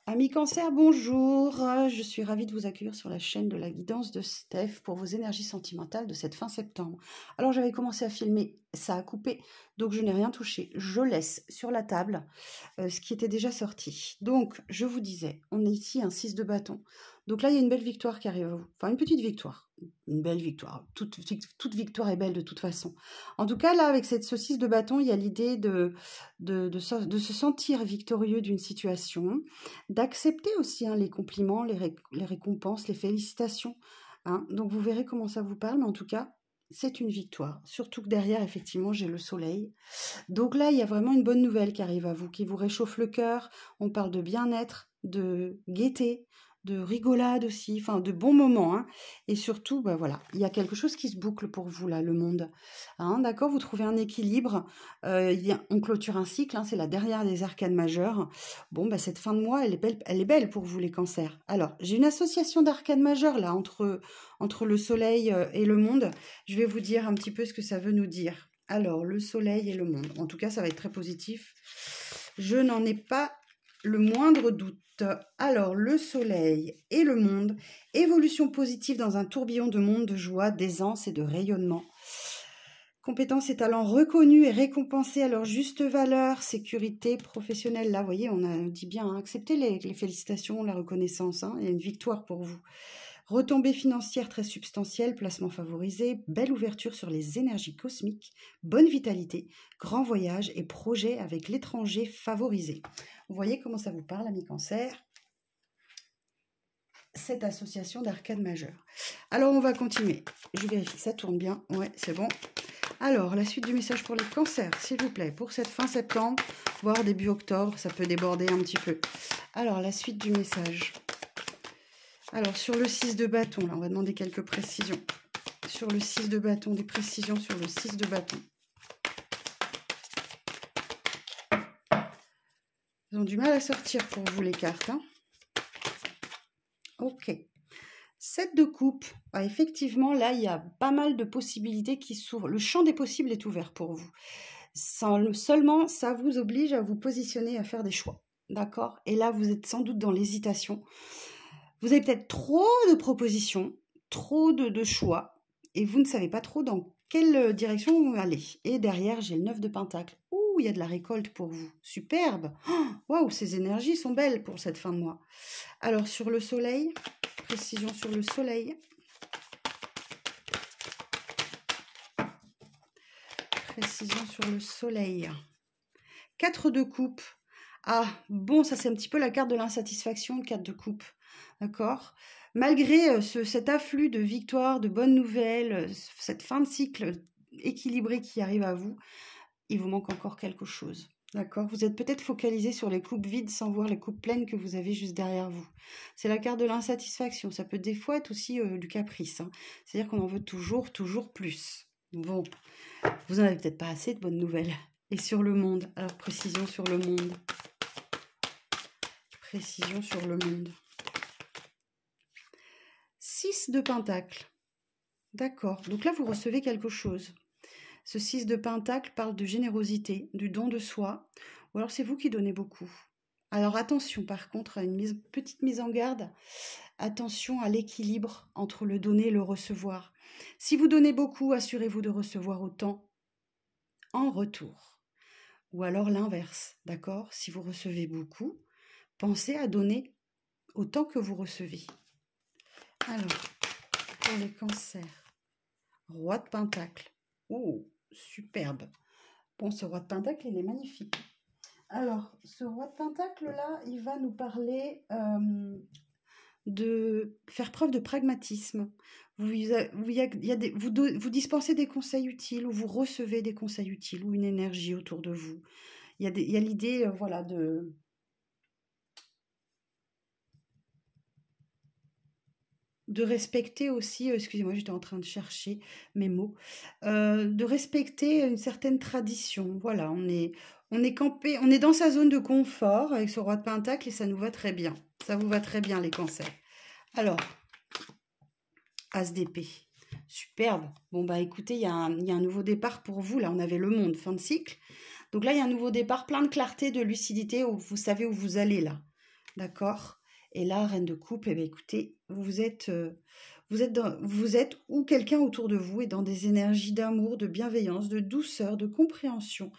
Amis Cancer, bonjour. Je suis ravie de vous accueillir sur la chaîne de la guidance de Steph pour vos énergies sentimentales de cette fin septembre. Alors j'avais commencé à filmer, ça a coupé, donc je n'ai rien touché. Je laisse sur la table ce qui était déjà sorti. Donc je vous disais, on est ici un 6 de bâton. Donc là il y a une belle victoire qui arrive à vous. Enfin une petite victoire, une belle victoire. Toute victoire est belle de toute façon. En tout cas là avec ce 6 de bâton, il y a l'idée de se sentir victorieux d'une situation, d'accepter aussi les compliments, les récompenses, les félicitations. Donc vous verrez comment ça vous parle, mais en tout cas, c'est une victoire. Surtout que derrière, effectivement, j'ai le soleil. Donc là, il y a vraiment une bonne nouvelle qui arrive à vous, qui vous réchauffe le cœur. On parle de bien-être, de gaieté, de rigolade aussi, enfin de bons moments. Et surtout, voilà, il y a quelque chose qui se boucle pour vous là, le monde. D'accord, vous trouvez un équilibre. On clôture un cycle, c'est la dernière des arcanes majeures. Bon, cette fin de mois, elle est belle pour vous les cancers. Alors, j'ai une association d'arcanes majeures là entre le soleil et le monde. Je vais vous dire un petit peu ce que ça veut nous dire. Alors, le soleil et le monde. En tout cas, ça va être très positif. Je n'en ai pas le moindre doute. Alors, le soleil et le monde. Évolution positive dans un tourbillon de monde, de joie, d'aisance et de rayonnement. Compétences et talents reconnus et récompensés à leur juste valeur. Sécurité professionnelle. Là, vous voyez, on a dit bien, acceptez les félicitations, la reconnaissance. Il y a une victoire pour vous. Retombées financières très substantielles, placement favorisé, belle ouverture sur les énergies cosmiques, bonne vitalité, grand voyage et projet avec l'étranger favorisé. Vous voyez comment ça vous parle, amis Cancer, cette association d'arcades majeures. Alors, on va continuer. Je vérifie, ça tourne bien. Ouais, c'est bon. Alors, la suite du message pour les cancers, s'il vous plaît, pour cette fin septembre, voire début octobre, ça peut déborder un petit peu. Alors, la suite du message. Alors, sur le 6 de bâton, là, on va demander quelques précisions. Sur le 6 de bâton, des précisions sur le 6 de bâton. Ils ont du mal à sortir pour vous, les cartes. Ok. 7 de coupe. Effectivement, là, il y a pas mal de possibilités qui s'ouvrent. Le champ des possibles est ouvert pour vous. Seulement, ça vous oblige à vous positionner, à faire des choix. D'accord? Et là, vous êtes sans doute dans l'hésitation. Vous avez peut-être trop de propositions, trop de choix, et vous ne savez pas trop dans quelle direction aller. Et derrière, j'ai le 9 de pentacle. Ouh, il y a de la récolte pour vous. Superbe. Waouh, ces énergies sont belles pour cette fin de mois. Alors, sur le soleil, précision sur le soleil. Précision sur le soleil. 4 de coupe. Ah, bon, ça c'est un petit peu la carte de l'insatisfaction, 4 de coupe. D'accord? Malgré cet afflux de victoires, de bonnes nouvelles, cette fin de cycle équilibrée qui arrive à vous, il vous manque encore quelque chose. D'accord? Vous êtes peut-être focalisé sur les coupes vides sans voir les coupes pleines que vous avez juste derrière vous. C'est la carte de l'insatisfaction. Ça peut des fois être aussi du caprice. C'est-à-dire qu'on en veut toujours plus. Bon, vous n'en avez peut-être pas assez de bonnes nouvelles. Et sur le monde, alors précision sur le monde. Précision sur le monde. 6 de pentacle. D'accord, donc là vous recevez quelque chose. Ce 6 de pentacle parle de générosité, du don de soi, ou alors c'est vous qui donnez beaucoup. Alors attention par contre à une petite mise en garde, attention à l'équilibre entre le donner et le recevoir. Si vous donnez beaucoup, assurez-vous de recevoir autant en retour. Ou alors l'inverse, d'accord? Si vous recevez beaucoup, pensez à donner autant que vous recevez. Alors, pour les cancers, roi de pentacle. Oh, superbe. Bon, ce roi de pentacle, il est magnifique. Alors, ce roi de pentacle, là, il va nous parler de faire preuve de pragmatisme. Vous dispensez des conseils utiles ou vous recevez des conseils utiles ou une énergie autour de vous. Il y a l'idée, voilà, de respecter aussi, excusez-moi, j'étais en train de chercher mes mots, de respecter une certaine tradition. Voilà, on est campé, on est dans sa zone de confort avec ce roi de pentacle et ça nous va très bien. Ça vous va très bien, les cancers. Alors, As d'épée. Superbe. Bon, écoutez, il y a un nouveau départ pour vous. Là, on avait le monde, fin de cycle. Donc là, il y a un nouveau départ, plein de clarté, de lucidité, où vous savez où vous allez, là. d'accord? Et là, reine de coupe, eh bien, écoutez, vous êtes ou quelqu'un autour de vous est dans des énergies d'amour, de bienveillance, de douceur, de compréhension.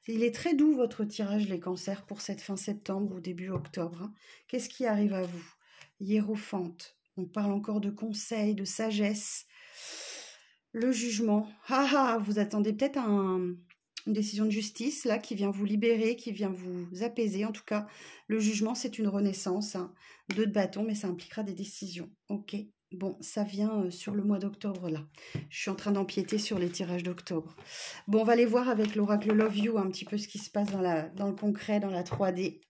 Il est très doux votre tirage, les cancers, pour cette fin septembre ou début octobre, hein. Qu'est-ce qui arrive à vous? Hiérophante, on parle encore de conseils, de sagesse. Le jugement, vous attendez peut-être une décision de justice là qui vient vous libérer, qui vient vous apaiser. En tout cas, le jugement, c'est une renaissance, hein. 2 de bâton, mais ça impliquera des décisions. Ok, bon, ça vient sur le mois d'octobre là. Je suis en train d'empiéter sur les tirages d'octobre. Bon, on va aller voir avec l'oracle Love You un petit peu ce qui se passe dans le concret, dans la 3D.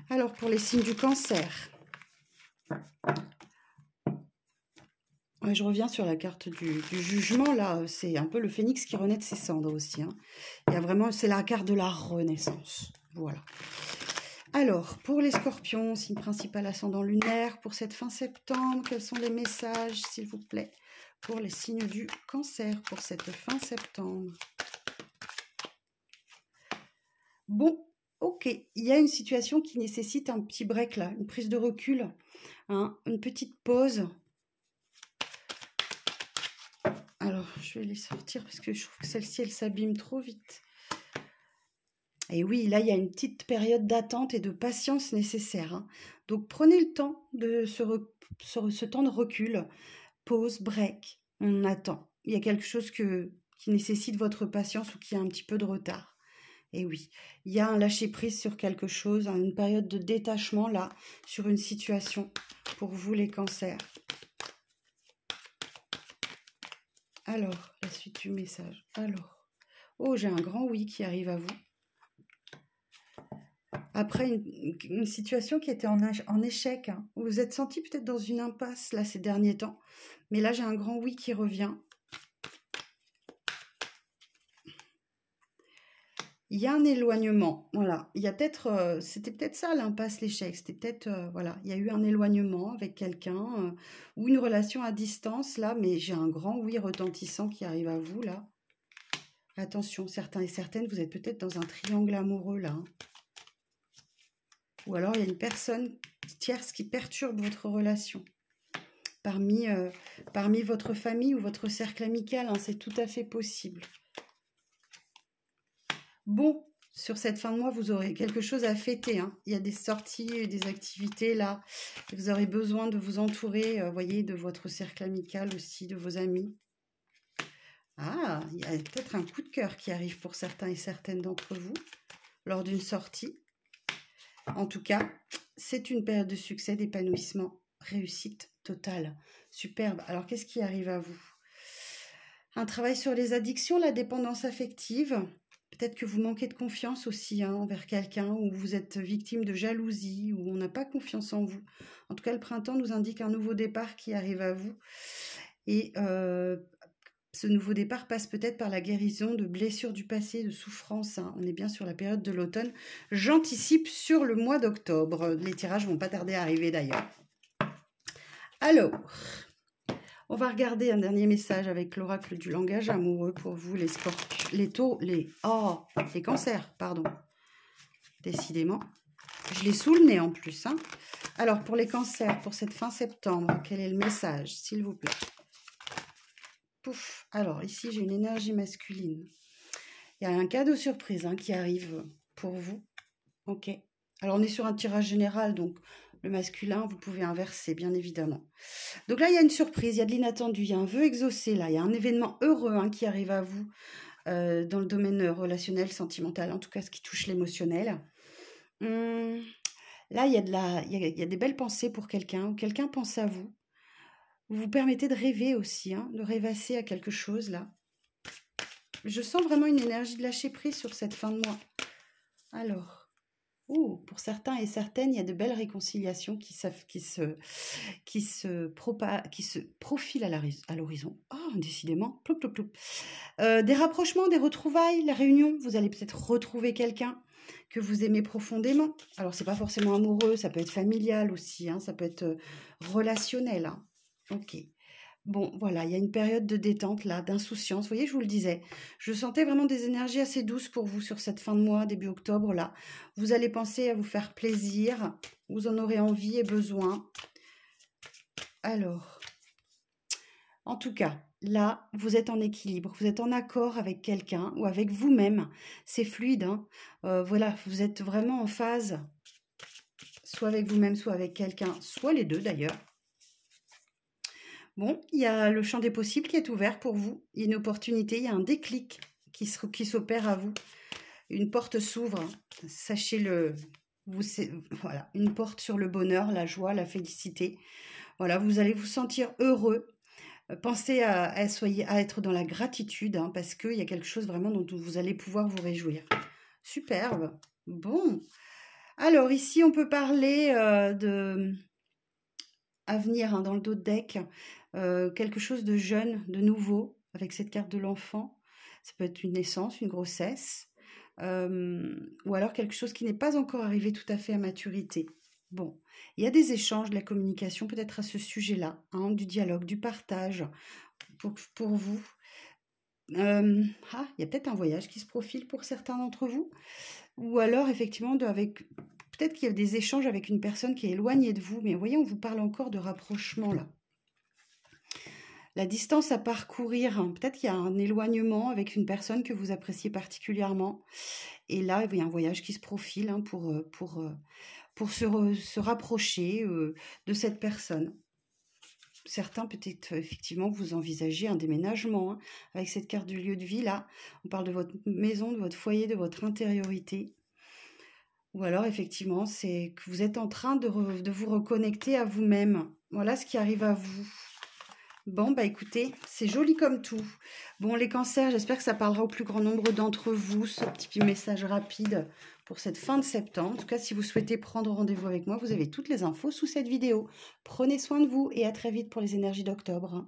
Alors pour les signes du cancer. Ouais, je reviens sur la carte du jugement, là, c'est un peu le phénix qui renaît de ses cendres aussi, hein. Il y a vraiment, c'est la carte de la renaissance, voilà. Alors, pour les scorpions, signe principal ascendant lunaire, pour cette fin septembre, quels sont les messages, s'il vous plaît, pour les signes du cancer, pour cette fin septembre? Bon, ok, il y a une situation qui nécessite un petit break, là, une prise de recul, hein, une petite pause. Alors, je vais les sortir parce que je trouve que celle-ci, elle s'abîme trop vite. Et oui, là, il y a une petite période d'attente et de patience nécessaire, hein. Donc, prenez le temps de ce temps de recul, pause, break, on attend. Il y a quelque chose qui nécessite votre patience ou qui a un petit peu de retard. Et oui, il y a un lâcher-prise sur quelque chose, hein, une période de détachement, là, sur une situation pour vous, les cancers. Alors, la suite du message. Alors, oh, j'ai un grand oui qui arrive à vous. Après une situation qui était en échec, hein. Vous vous êtes senti peut-être dans une impasse, là, ces derniers temps. Mais là, j'ai un grand oui qui revient. Il y a un éloignement, voilà. Il y a peut-être, c'était peut-être ça l'impasse, l'échec. C'était peut-être, voilà, il y a eu un éloignement avec quelqu'un ou une relation à distance, là. Mais j'ai un grand oui retentissant qui arrive à vous, là. Attention, certains et certaines, vous êtes peut-être dans un triangle amoureux, là, hein. Ou alors, il y a une personne tierce qui perturbe votre relation. Parmi votre famille ou votre cercle amical, hein, c'est tout à fait possible. Bon, sur cette fin de mois, vous aurez quelque chose à fêter, hein. Il y a des sorties, des activités, là. Vous aurez besoin de vous entourer, voyez, de votre cercle amical aussi, de vos amis. Ah, il y a peut-être un coup de cœur qui arrive pour certains et certaines d'entre vous lors d'une sortie. En tout cas, c'est une période de succès, d'épanouissement, réussite totale. Superbe. Alors, qu'est-ce qui arrive à vous? Un travail sur les addictions, la dépendance affective. Peut-être que vous manquez de confiance aussi, hein, envers quelqu'un, ou vous êtes victime de jalousie, ou on n'a pas confiance en vous. En tout cas, le printemps nous indique un nouveau départ qui arrive à vous. Et ce nouveau départ passe peut-être par la guérison de blessures du passé, de souffrances, hein. On est bien sur la période de l'automne. J'anticipe sur le mois d'octobre. Les tirages vont pas tarder à arriver d'ailleurs. Alors, on va regarder un dernier message avec l'oracle du langage amoureux pour vous, les scorpions, les cancers, pardon. Décidément. Je l'ai sous le nez en plus, hein. Alors, pour les cancers, pour cette fin septembre, quel est le message, s'il vous plaît? Pouf. Alors, ici, j'ai une énergie masculine. Il y a un cadeau surprise, hein, qui arrive pour vous. Ok. Alors, on est sur un tirage général, donc le masculin, vous pouvez inverser, bien évidemment. Donc là, il y a une surprise, il y a de l'inattendu, il y a un vœu exaucé, là. Il y a un événement heureux, hein, qui arrive à vous dans le domaine relationnel, sentimental, en tout cas, ce qui touche l'émotionnel. Là, il y a des belles pensées pour quelqu'un, ou quelqu'un pense à vous. Vous vous permettez de rêver aussi, hein, de rêvasser à quelque chose, là. Je sens vraiment une énergie de lâcher prise sur cette fin de mois. Alors, pour certains et certaines, il y a de belles réconciliations qui se profilent à l'horizon. Oh, décidément, ploup, ploup, ploup. Des rapprochements, des retrouvailles, la réunion. Vous allez peut-être retrouver quelqu'un que vous aimez profondément. Alors, c'est pas forcément amoureux, ça peut être familial aussi, hein, ça peut être relationnel, hein. Ok. Bon, voilà, il y a une période de détente là, d'insouciance. Vous voyez, je vous le disais, je sentais vraiment des énergies assez douces pour vous sur cette fin de mois, début octobre là. Vous allez penser à vous faire plaisir, vous en aurez envie et besoin. Alors, en tout cas, là, vous êtes en équilibre, vous êtes en accord avec quelqu'un ou avec vous-même. C'est fluide, hein. Voilà, vous êtes vraiment en phase, soit avec vous-même, soit avec quelqu'un, soit les deux d'ailleurs. Bon, il y a le champ des possibles qui est ouvert pour vous. Il y a une opportunité, il y a un déclic qui s'opère à vous. Une porte s'ouvre, sachez-le. Voilà, une porte sur le bonheur, la joie, la félicité. Voilà, vous allez vous sentir heureux. Pensez à être dans la gratitude, hein, parce qu'il y a quelque chose vraiment dont vous allez pouvoir vous réjouir. Superbe. Bon. Alors ici, on peut parler de avenir, hein, dans le dos de deck. Quelque chose de jeune, de nouveau, avec cette carte de l'enfant. Ça peut être une naissance, une grossesse, ou alors quelque chose qui n'est pas encore arrivé tout à fait à maturité. Bon, il y a des échanges, de la communication peut-être à ce sujet-là, hein, du dialogue, du partage pour vous. Il y a peut-être un voyage qui se profile pour certains d'entre vous, ou alors effectivement peut-être qu'il y a des échanges avec une personne qui est éloignée de vous, mais vous voyez, on vous parle encore de rapprochement là. La distance à parcourir, hein, peut-être qu'il y a un éloignement avec une personne que vous appréciez particulièrement. Et là, il y a un voyage qui se profile, hein, pour se rapprocher de cette personne. Certains, peut-être, effectivement, vous envisagez un déménagement, hein, avec cette carte du lieu de vie, là. On parle de votre maison, de votre foyer, de votre intériorité. Ou alors, effectivement, c'est que vous êtes en train de vous reconnecter à vous-même. Voilà ce qui arrive à vous. Bon, bah écoutez, c'est joli comme tout. Bon, les cancers, j'espère que ça parlera au plus grand nombre d'entre vous, ce petit message rapide pour cette fin de septembre. En tout cas, si vous souhaitez prendre rendez-vous avec moi, vous avez toutes les infos sous cette vidéo. Prenez soin de vous et à très vite pour les énergies d'octobre.